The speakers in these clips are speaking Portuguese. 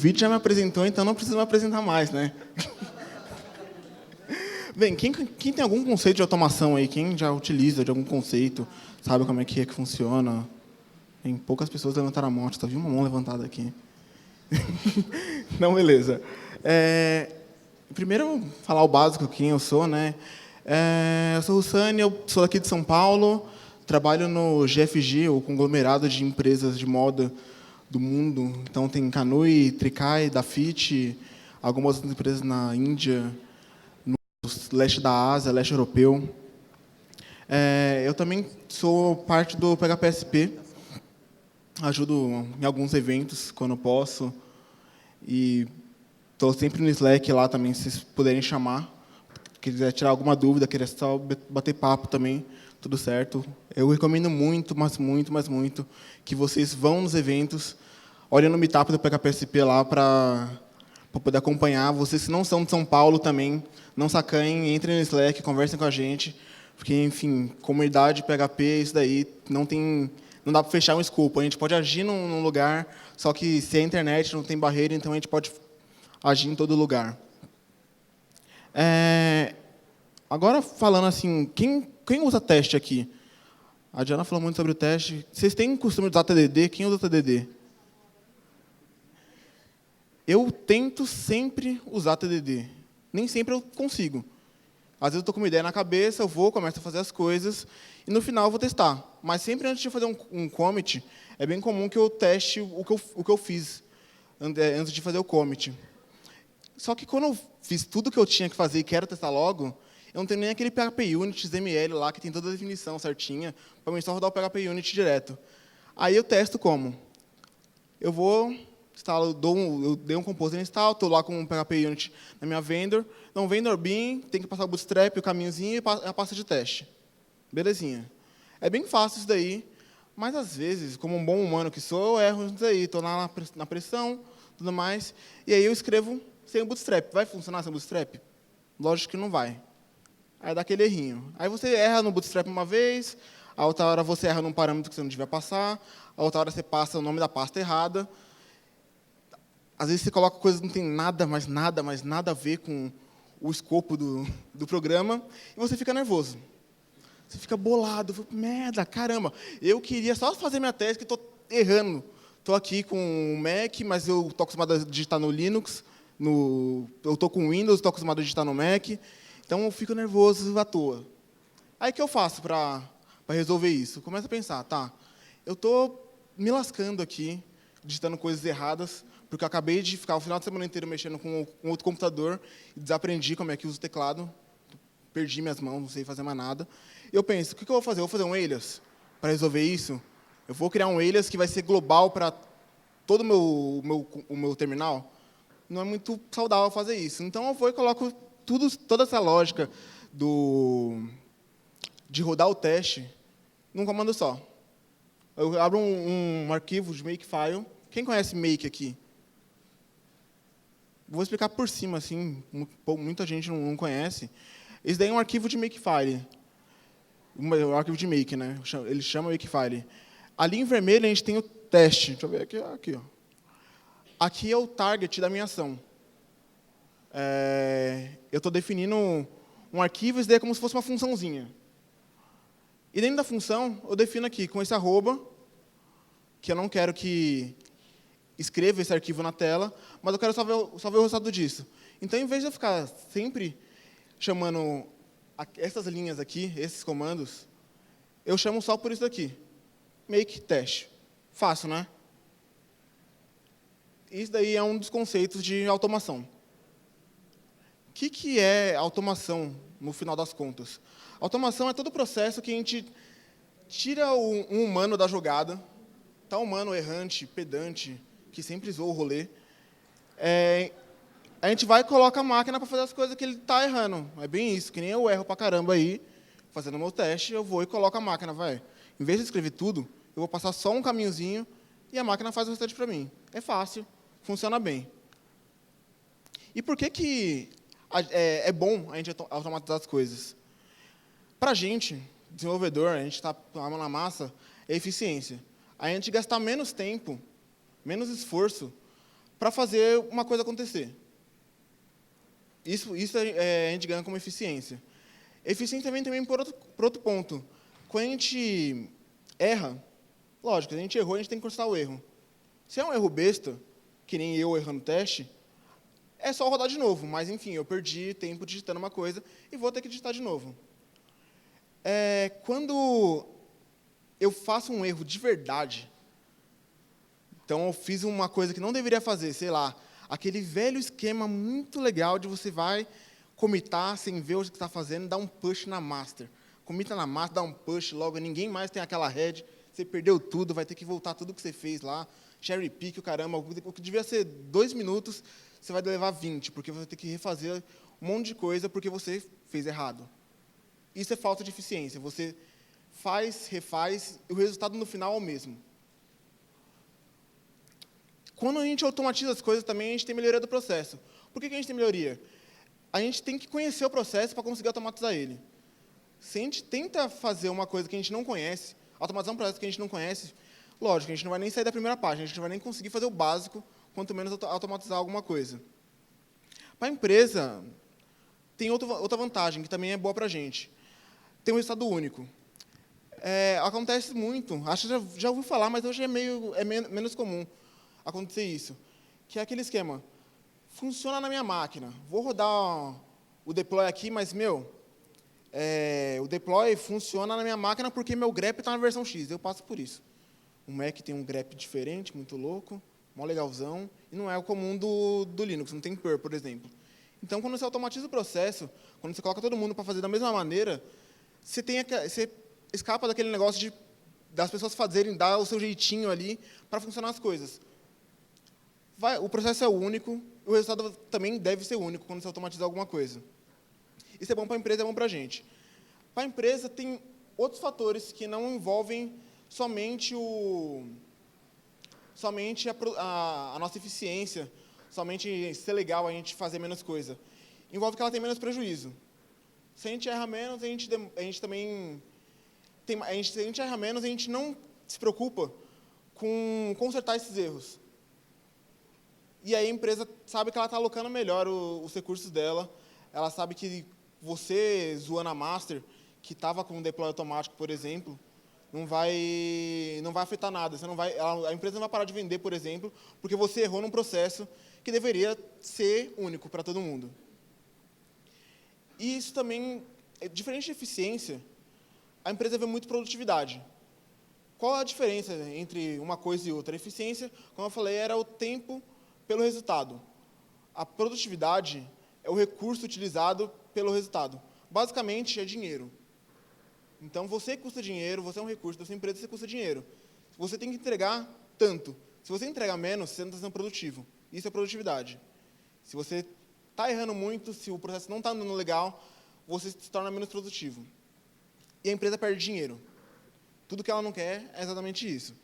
vídeo já me apresentou, então não preciso me apresentar mais, né? Bem, quem tem algum conceito de automação aí? Quem já utiliza de algum conceito? Sabe como é que funciona? Tem poucas pessoas levantaram a mão. Só vi uma mão levantada aqui. Não, beleza. Primeiro, falar o básico, quem eu sou, né? Eu sou o Russani, eu sou aqui de São Paulo, trabalho no GFG, o conglomerado de empresas de moda do mundo. Então, tem Canui, Tricai, Dafit, algumas outras empresas na Índia, no leste da Ásia, leste europeu. Eu também sou parte do PHPSP, ajudo em alguns eventos, quando posso, e estou sempre no Slack lá também, se vocês puderem chamar. Quiser tirar alguma dúvida, querer só bater papo também, tudo certo. Eu recomendo muito, mas muito, que vocês vão nos eventos, olhem no meetup do PHPSP lá para poder acompanhar. Vocês, se não são de São Paulo também, não sacanhem, entrem no Slack, conversem com a gente, porque, enfim, comunidade PHP, isso daí, não dá para fechar um escopo. A gente pode agir num lugar, só que se a internet não tem barreira, então a gente pode agir em todo lugar. Agora, falando assim, quem usa teste aqui? A Diana falou muito sobre o teste. Vocês têm costume de usar TDD? Quem usa TDD? Eu tento sempre usar TDD. Nem sempre eu consigo. Às vezes eu estou com uma ideia na cabeça, começo a fazer as coisas, e no final eu vou testar. Mas sempre antes de fazer um commit, é bem comum que eu teste o que eu fiz antes de fazer o commit. Só que quando eu fiz tudo o que eu tinha que fazer e quero testar logo, eu não tenho nem aquele PHP Unit XML lá, que tem toda a definição certinha, para mim só rodar o PHP Unit direto. Aí eu testo como? Eu vou, eu dei um Composer install, estou lá com um PHP Unit na minha vendor, então vendor bin, tem que passar o bootstrap, o caminhozinho e a pasta de teste. Belezinha. É bem fácil isso daí, mas às vezes, como um bom humano que sou, eu erro isso daí, estou lá na pressão, tudo mais, e aí eu escrevo sem o bootstrap. Vai funcionar sem o bootstrap? Lógico que não vai. Aí dá aquele errinho. Aí você erra no bootstrap uma vez, a outra hora você erra num parâmetro que você não devia passar, a outra hora você passa o nome da pasta errada. Às vezes você coloca coisas que não tem nada a ver com o escopo do programa, e você fica nervoso. Você fica bolado. Merda, caramba. Eu queria só fazer minha tese, que estou errando. Estou aqui com o Mac, mas eu estou acostumado a digitar no Linux. Eu estou com Windows, estou acostumado a digitar no Mac. Então, eu fico nervoso à toa. Aí, o que eu faço para resolver isso? Eu começo a pensar, tá, eu estou me lascando aqui, digitando coisas erradas, porque eu acabei de ficar o final de semana inteiro mexendo com outro computador e desaprendi como é que usa o teclado. Perdi minhas mãos, não sei fazer mais nada. Eu penso, o que eu vou fazer? Eu vou fazer um alias para resolver isso? Eu vou criar um alias que vai ser global para todo o meu terminal? Não é muito saudável fazer isso. Então, eu vou e coloco toda essa lógica de rodar o teste num comando só. Eu abro um arquivo de Makefile. Quem conhece Make aqui? Vou explicar por cima, assim, muita gente não conhece. Esse daí é um arquivo de Makefile. Um arquivo de Make, né? Ele chama Makefile. Ali em vermelho a gente tem o teste. Deixa eu ver aqui, ó. Aqui é o target da minha ação. Eu estou definindo um arquivo, isso daí é como se fosse uma funçãozinha. E dentro da função, eu defino aqui, com esse arroba, que eu não quero que escreva esse arquivo na tela, mas eu quero só ver o resultado disso. Então, em vez de eu ficar sempre chamando essas linhas aqui, esses comandos, eu chamo só por isso daqui. Make test. Fácil, né? Isso daí é um dos conceitos de automação. O que é automação, no final das contas? Automação é todo o processo que a gente tira um humano da jogada, tá humano errante, pedante, que sempre zoa o rolê. A gente vai e coloca a máquina para fazer as coisas que ele está errando. É bem isso, que nem eu erro para caramba aí, fazendo o meu teste, eu vou e coloco a máquina, vai. Em vez de escrever tudo, eu vou passar só um caminhozinho e a máquina faz o restante para mim. É fácil, funciona bem. E por que é bom a gente automatizar as coisas? Para a gente, desenvolvedor, a gente está com a mão na massa, é eficiência. A gente gastar menos tempo, menos esforço, para fazer uma coisa acontecer. Isso a gente ganha como eficiência. Eficiência também por outro ponto. Quando a gente erra, lógico, a gente errou, a gente tem que consertar o erro. Se é um erro besta, que nem eu errando o teste, é só rodar de novo. Mas, enfim, eu perdi tempo digitando uma coisa e vou ter que digitar de novo. Quando eu faço um erro de verdade, então eu fiz uma coisa que não deveria fazer, sei lá, aquele velho esquema muito legal de você vai commitar sem ver o que está fazendo, dá um push na master. Commita na master, dá um push, logo ninguém mais tem aquela head, você perdeu tudo, vai ter que voltar tudo que você fez lá, cherry pick, o caramba, o que devia ser 2 minutos, você vai levar 20, porque você vai ter que refazer um monte de coisa porque você fez errado. Isso é falta de eficiência. Você faz, refaz, e o resultado no final é o mesmo. Quando a gente automatiza as coisas também, a gente tem melhoria do processo. Por que a gente tem melhoria? A gente tem que conhecer o processo para conseguir automatizar ele. Se a gente tenta fazer uma coisa que a gente não conhece, automatizar um processo que a gente não conhece, lógico, a gente não vai nem sair da primeira página, a gente não vai nem conseguir fazer o básico, quanto menos automatizar alguma coisa. Para a empresa, tem outra vantagem, que também é boa para a gente. Tem um resultado único. Acontece muito, acho que já ouviu falar, mas hoje é menos comum acontecer isso, que é aquele esquema, funciona na minha máquina, vou rodar o deploy aqui, mas, o deploy funciona na minha máquina porque meu grep está na versão X, eu passo por isso. O Mac tem um grep diferente, muito louco, mó legalzão, e não é o comum do Linux, não tem PUR, por exemplo. Então, quando você automatiza o processo, quando você coloca todo mundo para fazer da mesma maneira, você escapa daquele negócio das pessoas dar o seu jeitinho ali para funcionar as coisas. O processo é único, o resultado também deve ser único quando você automatizar alguma coisa. Isso é bom para a empresa, é bom para a gente. Para a empresa, tem outros fatores que não envolvem somente a nossa eficiência, somente ser legal a gente fazer menos coisa. Envolve que ela tem menos prejuízo. Se a gente erra menos, a gente erra menos, a gente não se preocupa com consertar esses erros. E aí a empresa sabe que ela está alocando melhor os recursos dela, ela sabe que você, zoando a master, que estava com um deploy automático, por exemplo, não vai afetar nada. A empresa não vai parar de vender, por exemplo, porque você errou num processo que deveria ser único para todo mundo. E isso também, diferente de eficiência, a empresa vê muito produtividade. Qual a diferença entre uma coisa e outra? A eficiência, como eu falei, era o tempo pelo resultado. A produtividade é o recurso utilizado pelo resultado. Basicamente, é dinheiro. Então, você custa dinheiro, você é um recurso da sua empresa, você custa dinheiro. Você tem que entregar tanto. Se você entregar menos, você não está sendo produtivo. Isso é produtividade. Se você está errando muito, se o processo não está andando legal, você se torna menos produtivo. E a empresa perde dinheiro. Tudo que ela não quer é exatamente isso.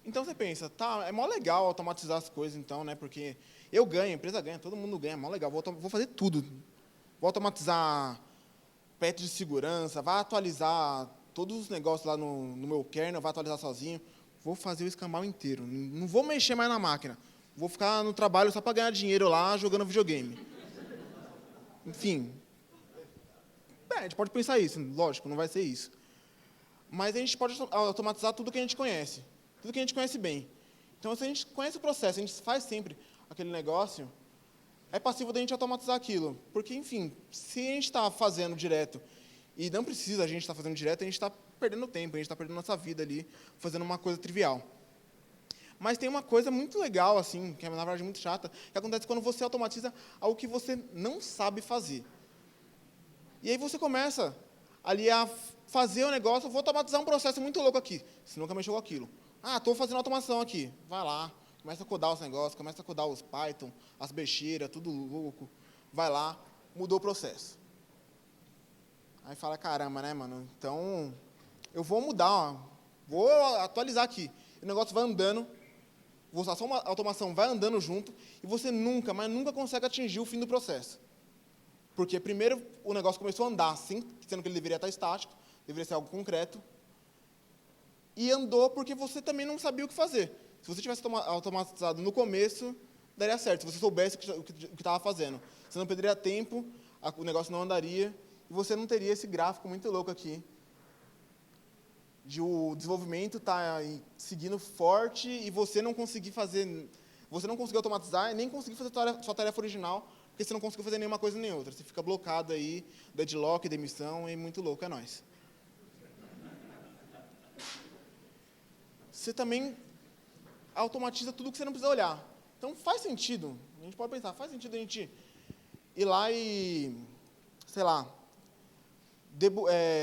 Então você pensa, tá, é mó legal automatizar as coisas, então, né? Porque eu ganho, a empresa ganha, todo mundo ganha, é mó legal, vou fazer tudo. Vou automatizar patch de segurança, vai atualizar todos os negócios lá no meu kernel, vai atualizar sozinho. Vou fazer o escambau inteiro. Não vou mexer mais na máquina. Vou ficar no trabalho só para ganhar dinheiro lá, jogando videogame. Enfim. A gente pode pensar isso, lógico, não vai ser isso. Mas a gente pode automatizar tudo que a gente conhece. Tudo que a gente conhece bem. Então, se a gente conhece o processo, a gente faz sempre aquele negócio, é passível da gente automatizar aquilo. Porque, enfim, se a gente está fazendo direto, e não precisa a gente estar fazendo direto, a gente está perdendo tempo, a gente está perdendo nossa vida ali, fazendo uma coisa trivial. Mas tem uma coisa muito legal, assim, que é, na verdade, muito chata, que acontece quando você automatiza algo que você não sabe fazer. E aí você começa ali a fazer o negócio, vou automatizar um processo muito louco aqui. Você nunca mexeu com aquilo. Estou fazendo automação aqui. Vai lá, começa a codar os negócios, começa a codar os Python, as besteiras, tudo louco. Vai lá, mudou o processo. Aí fala, caramba, né, mano? Então, eu vou mudar, ó, vou atualizar aqui. O negócio vai andando, a sua automação vai andando junto, e você nunca, mas nunca consegue atingir o fim do processo. Porque, primeiro, o negócio começou a andar, assim, sendo que ele deveria estar estático, deveria ser algo concreto, e andou porque você também não sabia o que fazer. Se você tivesse automatizado no começo, daria certo. Se você soubesse o que estava fazendo. Você não perderia tempo, o negócio não andaria, e você não teria esse gráfico muito louco aqui, de o desenvolvimento estar seguindo forte e você não conseguir automatizar e nem conseguir fazer sua tarefa original, porque você não conseguiu fazer nenhuma coisa nem outra. Você fica blocado aí, deadlock, demissão, e muito louco, é nóis. Você também automatiza tudo que você não precisa olhar. Então, faz sentido, a gente pode pensar, faz sentido a gente ir lá e, sei lá,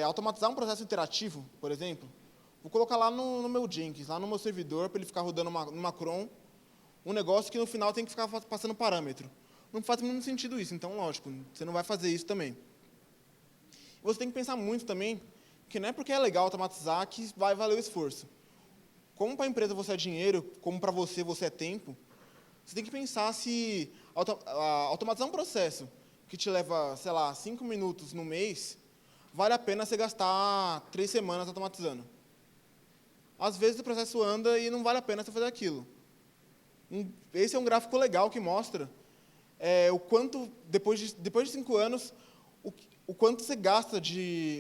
automatizar um processo interativo, por exemplo. Vou colocar lá no meu Jenkins, lá no meu servidor, para ele ficar rodando numa cron, um negócio que no final tem que ficar passando parâmetro. Não faz muito sentido isso, então, lógico, você não vai fazer isso também. Você tem que pensar muito também que não é porque é legal automatizar que vai valer o esforço. Como para a empresa você é dinheiro, como para você é tempo, você tem que pensar se automatizar um processo que te leva, sei lá, 5 minutos no mês, vale a pena você gastar 3 semanas automatizando. Às vezes o processo anda e não vale a pena você fazer aquilo. Esse é um gráfico legal que mostra o quanto, depois de 5 anos, o quanto você gasta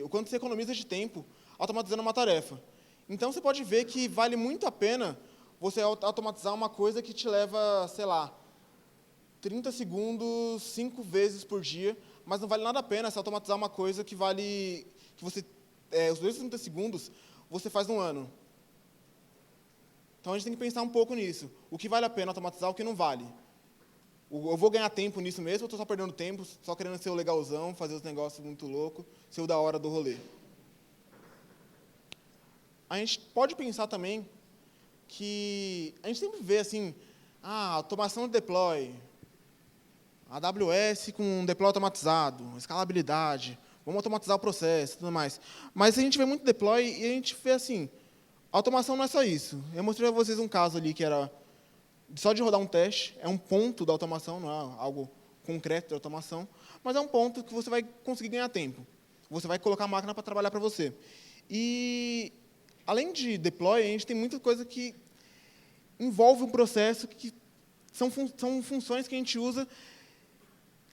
o quanto você economiza de tempo automatizando uma tarefa. Então, você pode ver que vale muito a pena você automatizar uma coisa que te leva, sei lá, 30 segundos, 5 vezes por dia, mas não vale nada a pena você automatizar uma coisa que vale, os 30 segundos, você faz num ano. Então, a gente tem que pensar um pouco nisso. O que vale a pena automatizar, o que não vale. Eu vou ganhar tempo nisso mesmo, ou estou só perdendo tempo, só querendo ser o legalzão, fazer os negócios muito loucos, ser o da hora do rolê. A gente pode pensar também que a gente sempre vê assim, automação de deploy, AWS com deploy automatizado, escalabilidade, vamos automatizar o processo e tudo mais. Mas a gente vê muito deploy e a gente vê assim, automação não é só isso. Eu mostrei para vocês um caso ali que era só de rodar um teste, é um ponto da automação, não é algo concreto de automação, mas é um ponto que você vai conseguir ganhar tempo. Você vai colocar a máquina para trabalhar para você. E, além de deploy, a gente tem muita coisa que envolve um processo que são funções que a gente usa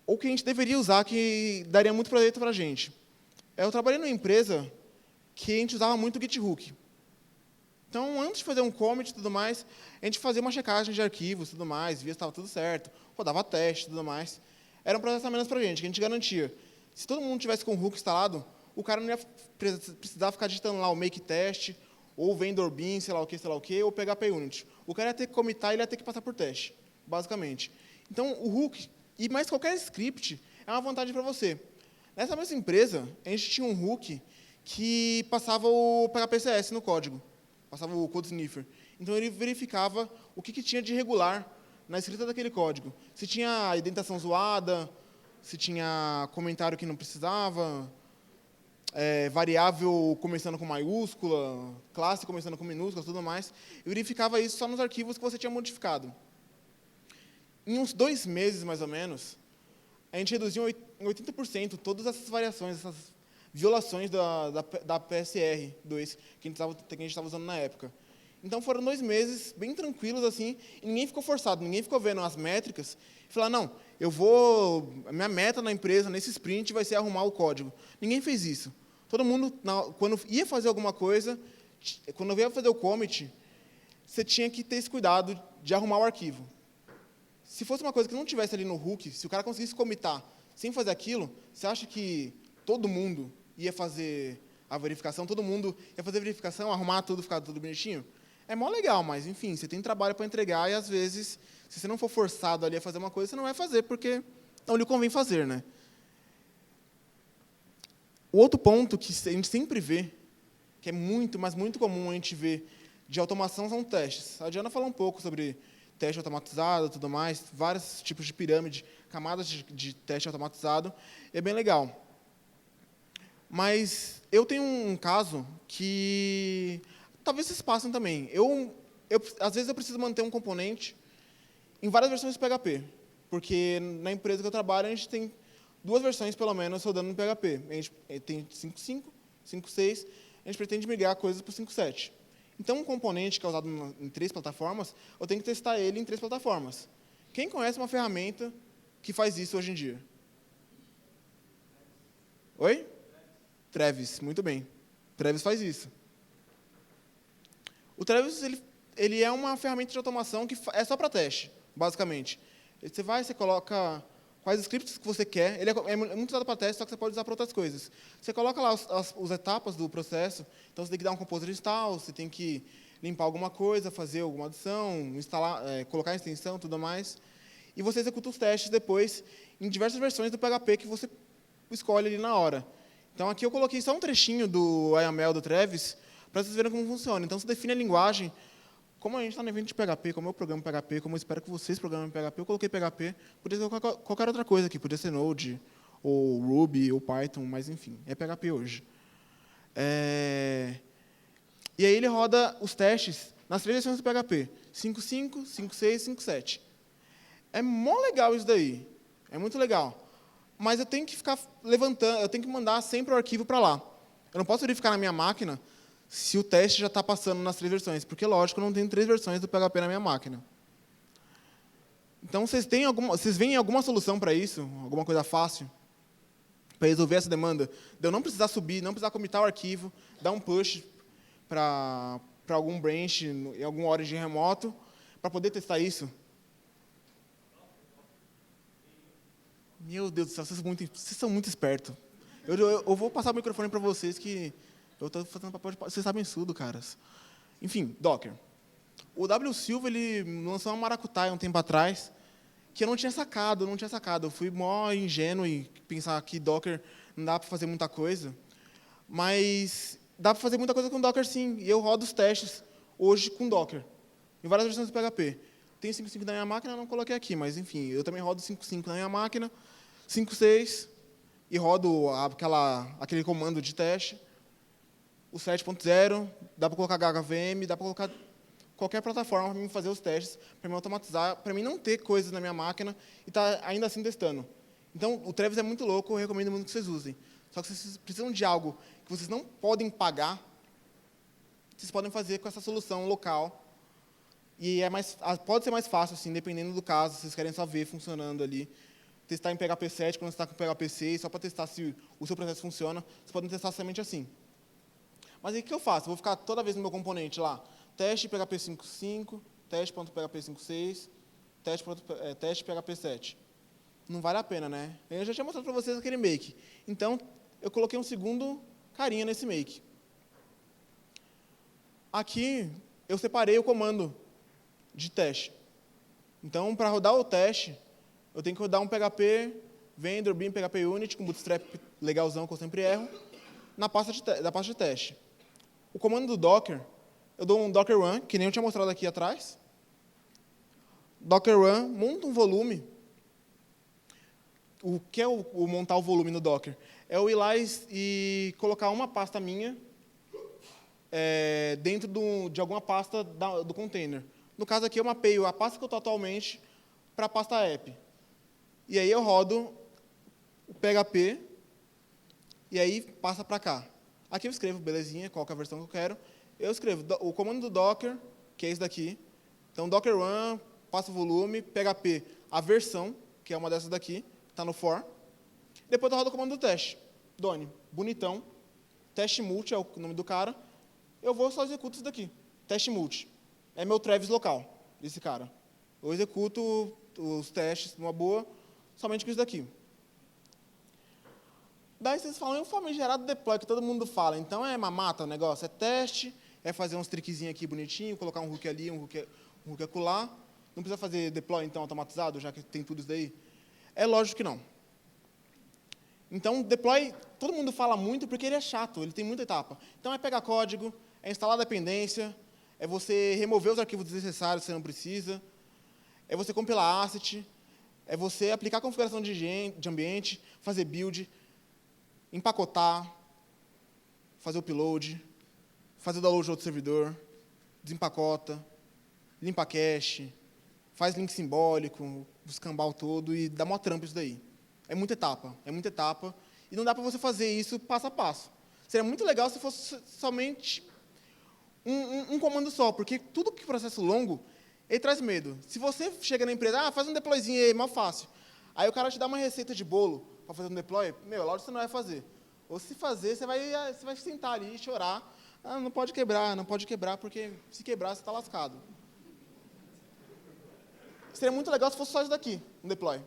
ou que a gente deveria usar, que daria muito proveito para a gente. Eu trabalhei numa empresa que a gente usava muito o GitHub. Então, antes de fazer um commit e tudo mais, a gente fazia uma checagem de arquivos e tudo mais, via se estava tudo certo, rodava teste e tudo mais. Era um processo a menos para a gente, que a gente garantia. Se todo mundo tivesse com o Hook instalado, o cara não ia precisar ficar digitando lá o make test, ou vendor bin, sei lá o que, ou pegar PUnit. O cara ia ter que commitar e ele ia ter que passar por teste, basicamente. Então, o Hook, e mais qualquer script, é uma vantagem para você. Nessa mesma empresa, a gente tinha um Hook que passava o PHP-CS no código. Passava o code sniffer. Então, ele verificava o que tinha de irregular na escrita daquele código. Se tinha indentação zoada, se tinha comentário que não precisava, variável começando com maiúscula, classe começando com minúscula, tudo mais. E verificava isso só nos arquivos que você tinha modificado. Em uns 2 meses, mais ou menos, a gente reduziu em 80% todas essas variações, essas violações da PSR2 que a gente estava usando na época. Então, foram 2 meses bem tranquilos, assim, e ninguém ficou forçado, ninguém ficou vendo as métricas e falar, não, a minha meta na empresa, nesse sprint, vai ser arrumar o código. Ninguém fez isso. Todo mundo, quando ia fazer alguma coisa, quando ia fazer o commit, você tinha que ter esse cuidado de arrumar o arquivo. Se fosse uma coisa que não tivesse ali no hook, se o cara conseguisse commitar sem fazer aquilo, você acha que todo mundo ia fazer a verificação, arrumar tudo, ficar tudo bonitinho? É mó legal, mas, enfim, você tem trabalho para entregar e, às vezes, se você não for forçado ali a fazer uma coisa, você não vai fazer, porque não lhe convém fazer, né? O outro ponto que a gente sempre vê, que é muito, mas muito comum a gente ver de automação, são testes. A Diana falou um pouco sobre teste automatizado e tudo mais, vários tipos de pirâmide, camadas de teste automatizado, é bem legal. Mas eu tenho um caso que talvez vocês passem também. Às vezes eu preciso manter um componente em várias versões de PHP, porque na empresa que eu trabalho a gente tem 2 versões, pelo menos, rodando no PHP. A gente tem 5.5, 5.6, a gente pretende migrar coisas para o 5.7. Então, um componente que é usado em 3 plataformas, eu tenho que testar ele em 3 plataformas. Quem conhece uma ferramenta que faz isso hoje em dia? Oi? Travis, muito bem. Travis faz isso. O Travis ele é uma ferramenta de automação que é só para teste, basicamente. Você coloca quais scripts que você quer. Ele é muito usado para teste, só que você pode usar para outras coisas. Você coloca lá as etapas do processo. Então, você tem que dar um composer install, você tem que limpar alguma coisa, fazer alguma adição, instalar, colocar a extensão, tudo mais. E você executa os testes depois em diversas versões do PHP que você escolhe ali na hora. Então, aqui eu coloquei só um trechinho do YAML do Travis para vocês verem como funciona. Então, você define a linguagem. Como a gente está no evento de PHP, como eu programo PHP, como eu espero que vocês programem PHP, eu coloquei PHP. Podia ser qualquer outra coisa aqui. Podia ser Node, ou Ruby, ou Python, mas, enfim, é PHP hoje. E aí ele roda os testes nas 3 versões do PHP. 5.5, 5.6 e 5.7. É mó legal isso daí. É muito legal. Mas eu tenho que ficar levantando, eu tenho que mandar sempre o arquivo para lá. Eu não posso verificar na minha máquina se o teste já está passando nas 3 versões, porque, lógico, eu não tenho 3 versões do PHP na minha máquina. Então, vocês veem alguma solução para isso? Alguma coisa fácil? Para resolver essa demanda? De eu não precisar subir, não precisar commitar o arquivo, dar um push para algum branch em algum origin remoto, para poder testar isso? Meu Deus do céu, vocês são muito espertos. Eu vou passar o microfone para vocês, que eu estou fazendo papel de... Vocês sabem tudo, caras. Enfim, Docker. O W. Silva ele lançou uma maracutaia um tempo atrás, que eu não tinha sacado. Eu fui mó ingênuo em pensar que Docker não dá para fazer muita coisa. Mas dá para fazer muita coisa com Docker, sim. E eu rodo os testes hoje com Docker, em várias versões do PHP. Tenho 5.5 na minha máquina, não coloquei aqui, mas, enfim, eu também rodo 5.5 na minha máquina, 5.6, e rodo aquele comando de teste. O 7.0, dá para colocar HHVM, dá para colocar qualquer plataforma para mim fazer os testes, para me automatizar, para mim não ter coisas na minha máquina e estar ainda assim testando. Então, o Travis é muito louco, eu recomendo muito que vocês usem. Só que vocês precisam de algo que vocês não podem pagar, vocês podem fazer com essa solução local. E pode ser mais fácil, assim, dependendo do caso, se vocês querem só ver funcionando ali. Testar em PHP 7 quando você está com PHP 6, só para testar se o seu processo funciona, vocês podem testar somente assim. Mas aí o que eu faço? Eu vou ficar toda vez no meu componente lá, teste PHP 5.5, teste.php 5.6, teste PHP 7. Não vale a pena, né? Eu já tinha mostrado para vocês aquele make. Então, eu coloquei um segundo carinha nesse make. Aqui, eu separei o comando de teste. Então, para rodar o teste, eu tenho que rodar um PHP vendor bin PHP unit com bootstrap legalzão que eu sempre erro da pasta de teste. O comando do Docker, eu dou um Docker run, que nem eu tinha mostrado aqui atrás. Docker run, monta um volume. O que é o montar o volume no Docker? É eu ir lá e colocar uma pasta minha dentro de alguma pasta do container. No caso aqui, eu mapeio a pasta que eu estou atualmente para a pasta app. E aí eu rodo o PHP e aí passa para cá. Aqui eu escrevo, belezinha, qual que é a versão que eu quero. Eu escrevo o comando do Docker, que é esse daqui. Então, Docker run, passa o volume, PHP, a versão, que é uma dessas daqui, está no for. Depois eu rodo o comando do teste. Done, bonitão. Teste multi é o nome do cara. Eu só executo isso daqui. Teste multi. É meu Travis local, esse cara. Eu executo os testes numa boa, somente com isso daqui. Daí vocês falam, o famigerado deploy, que todo mundo fala. Então, é mamata o negócio, é teste, é fazer uns trickzinhos aqui bonitinho, colocar um hook ali, um hook acolá. Não precisa fazer deploy, então, automatizado, já que tem tudo isso daí? É lógico que não. Então, deploy, todo mundo fala muito porque ele é chato, ele tem muita etapa. Então, é pegar código, é instalar dependência, é você remover os arquivos desnecessários que você não precisa, é você compilar asset, é você aplicar configuração de ambiente, fazer build, empacotar, fazer o upload, fazer o download de outro servidor, desempacota, limpa cache, faz link simbólico, o escambau todo e dá mó trampo isso daí. É muita etapa, e não dá para você fazer isso passo a passo. Seria muito legal se fosse somente um comando só, porque tudo que é processo longo, ele traz medo. Se você chega na empresa, faz um deployzinho aí, mal fácil. Aí o cara te dá uma receita de bolo para fazer um deploy, lógico que você não vai fazer. Ou se fazer, você vai sentar ali e chorar. Não pode quebrar, porque se quebrar, você está lascado. Seria muito legal se fosse só isso daqui, um deploy.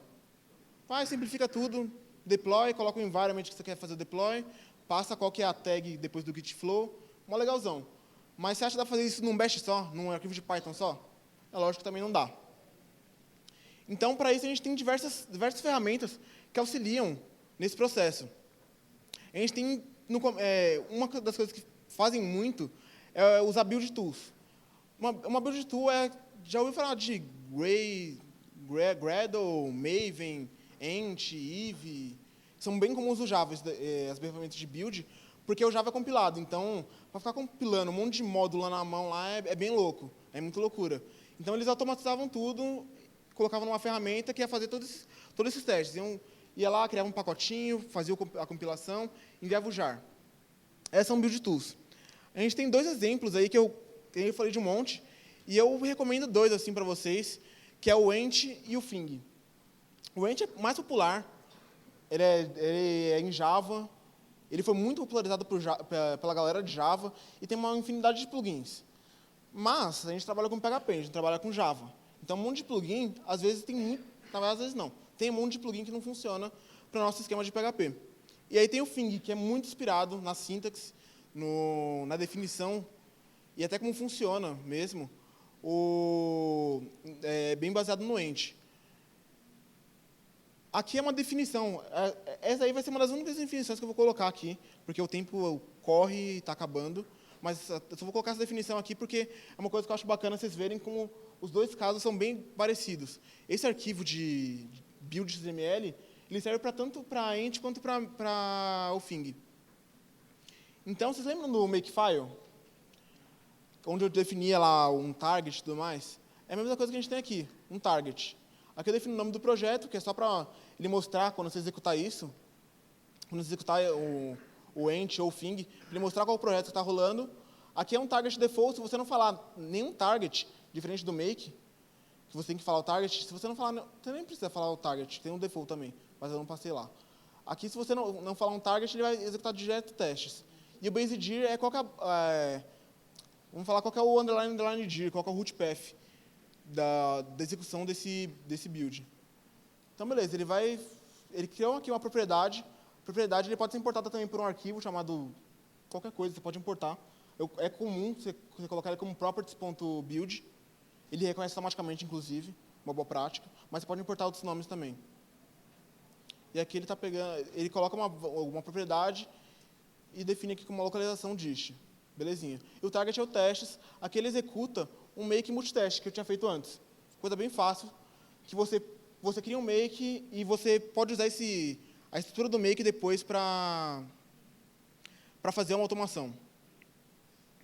Simplifica tudo, deploy, coloca o environment que você quer fazer o deploy, passa qual que é a tag depois do git flow, mó legalzão. Mas você acha que dá para fazer isso num bash só, num arquivo de Python só? É lógico que também não dá. Então, para isso, a gente tem diversas ferramentas que auxiliam nesse processo. A gente tem, uma das coisas que fazem muito é usar build tools. Uma build tool já ouviu falar de Gradle, Maven, Ent, Eve, são bem comuns no Java, as ferramentas de build, porque o Java é compilado. Então, para ficar compilando um monte de módulo lá na mão lá é bem louco, é muita loucura. Então, eles automatizavam tudo, colocavam numa ferramenta que ia fazer todos esses testes. Ia lá, criava um pacotinho, fazia a compilação, enviava o jar. Essas são build tools. A gente tem 2 exemplos aí que eu falei de um monte, e eu recomendo 2 assim para vocês, que é o Ent e o Fing. O Ent é mais popular, ele é em Java, ele foi muito popularizado pela galera de Java e tem uma infinidade de plugins. Mas a gente trabalha com PHP, a gente trabalha com Java. Então, um monte de plugin, às vezes às vezes não. Tem um monte de plugin que não funciona para o nosso esquema de PHP. E aí tem o Fing, que é muito inspirado na sintaxe, na definição, e até como funciona mesmo, é bem baseado no Ent. Aqui é uma definição. Essa aí vai ser uma das únicas definições que eu vou colocar aqui, porque o tempo corre e está acabando. Mas eu só vou colocar essa definição aqui porque é uma coisa que eu acho bacana vocês verem como os 2 casos são bem parecidos. Esse arquivo de build.xml, ele serve tanto para Ent quanto para o Fing. Então, vocês lembram do Makefile? Onde eu definia lá um target e tudo mais? É a mesma coisa que a gente tem aqui, um target. Aqui eu defino o nome do projeto, que é só para ele mostrar, quando você executar isso, quando você executar o Ent ou o Fing, para ele mostrar qual o projeto está rolando. Aqui é um target default, se você não falar nenhum target, diferente do make, que você tem que falar o target, se você não falar, você nem precisa falar o target, tem um default também, mas eu não passei lá. Aqui, se você não falar um target, ele vai executar direto testes. E o BaseDir é vamos falar qual que é o underline dir, qual que é o root path da execução desse build. Então, beleza, ele criou aqui uma propriedade. A propriedade ele pode ser importada também por um arquivo chamado qualquer coisa, você pode importar. É comum você colocar ele como properties.build. Ele reconhece automaticamente, inclusive, uma boa prática, mas você pode importar outros nomes também. E aqui ele coloca uma propriedade e define aqui como uma localização dist. Belezinha. E o target é o testes. Aqui ele executa um make multitest que eu tinha feito antes. Coisa bem fácil, que você cria um make e você pode usar a estrutura do make depois para fazer uma automação.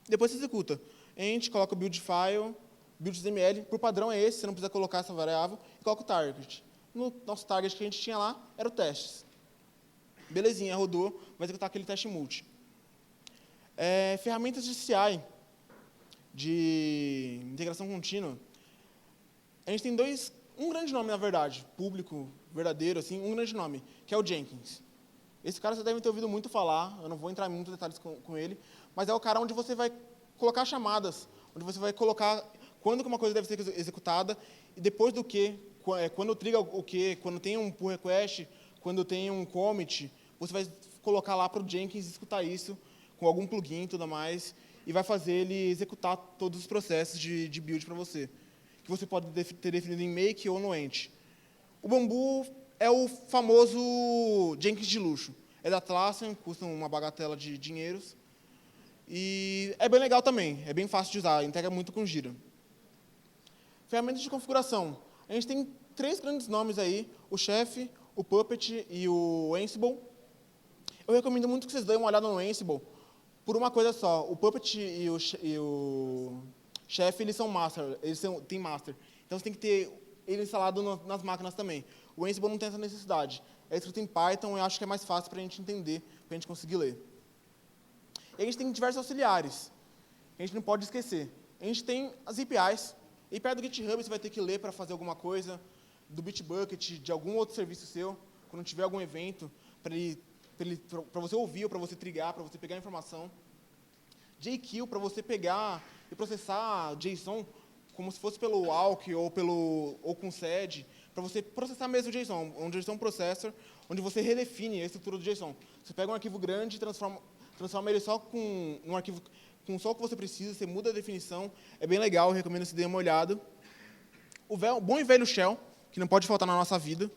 Depois você executa. Ent, coloca o build file, build.xml, por padrão é esse, você não precisa colocar essa variável, e coloca o target. No nosso target que a gente tinha lá, era o testes. Belezinha, rodou, vai executar aquele teste multi. Ferramentas de CI, de integração contínua. A gente tem um grande nome, na verdade, público, verdadeiro, assim, um grande nome, que é o Jenkins. Esse cara você deve ter ouvido muito falar, eu não vou entrar em muitos detalhes com ele, mas é o cara onde você vai colocar chamadas, onde você vai colocar quando que uma coisa deve ser executada, e depois do que, quando triga o que, quando tem um pull request, quando tem um commit, você vai colocar lá para o Jenkins escutar isso, com algum plugin e tudo mais, e vai fazer ele executar todos os processos de build para você, que você pode ter definido em make ou no Ent. O Bamboo é o famoso Jenkins de luxo. É da Atlassian, custa uma bagatela de dinheiros, e é bem legal também, é bem fácil de usar, integra muito com Gira. Ferramentas de configuração. A gente tem 3 grandes nomes aí, o Chef, o Puppet e o Ansible. Eu recomendo muito que vocês deem uma olhada no Ansible, por uma coisa só. O Puppet e o Chef, eles são master, têm master. Então, você tem que ter ele instalado nas máquinas também. O Ansible não tem essa necessidade. É escrito em Python, eu acho que é mais fácil para a gente entender, para a gente conseguir ler. E a gente tem diversos auxiliares. a gente não pode esquecer. A gente tem as APIs. A API do GitHub você vai ter que ler para fazer alguma coisa, do Bitbucket, de algum outro serviço seu, quando tiver algum evento, para você ouvir, ou para você trigar, para você pegar a informação. JQ, para você pegar e processar JSON como se fosse pelo Awk ou com SED, para você processar mesmo o JSON, um JSON Processor, onde você redefine a estrutura do JSON. Você pega um arquivo grande e transforma ele só com um arquivo com só o que você precisa, você muda a definição, é bem legal, eu recomendo que você dê uma olhada. O bom e velho Shell, que não pode faltar na nossa vida.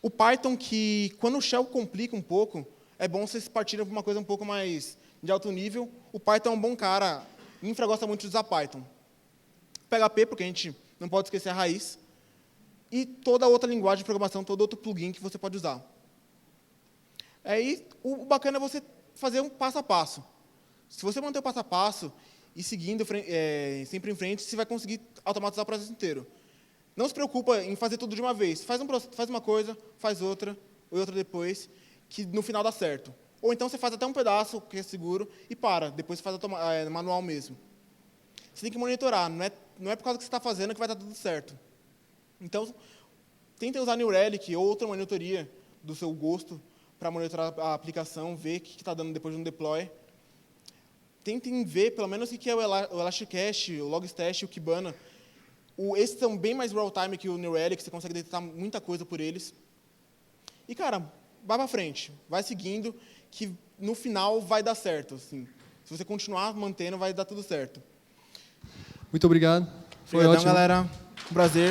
O Python, que quando o Shell complica um pouco, é bom vocês partirem para uma coisa um pouco mais de alto nível. O Python é um bom cara, infra gosta muito de usar Python. PHP, porque a gente não pode esquecer a raiz. E toda outra linguagem de programação, todo outro plugin que você pode usar. Aí, o bacana é você fazer um passo a passo. Se você manter o passo a passo e seguindo sempre em frente, você vai conseguir automatizar o processo inteiro. Não se preocupa em fazer tudo de uma vez. Faz uma coisa, faz outra, e outra depois, que no final dá certo. Ou então você faz até um pedaço, que é seguro, e para. Depois você faz manual mesmo. Você tem que monitorar. Não é por causa que você está fazendo que vai dar tudo certo. Então, tentem usar New Relic ou outra monitoria do seu gosto para monitorar a aplicação, ver o que está dando depois de um deploy. Tentem ver, pelo menos, o que é o Elasticache, o Logstash e o Kibana. Esses são bem mais real-time que o New Relic, você consegue detectar muita coisa por eles. E, cara, vai para frente, vai seguindo, que no final vai dar certo. Assim. Se você continuar mantendo, vai dar tudo certo. Muito obrigado. Foi Obrigadão, ótimo. galera. Um prazer.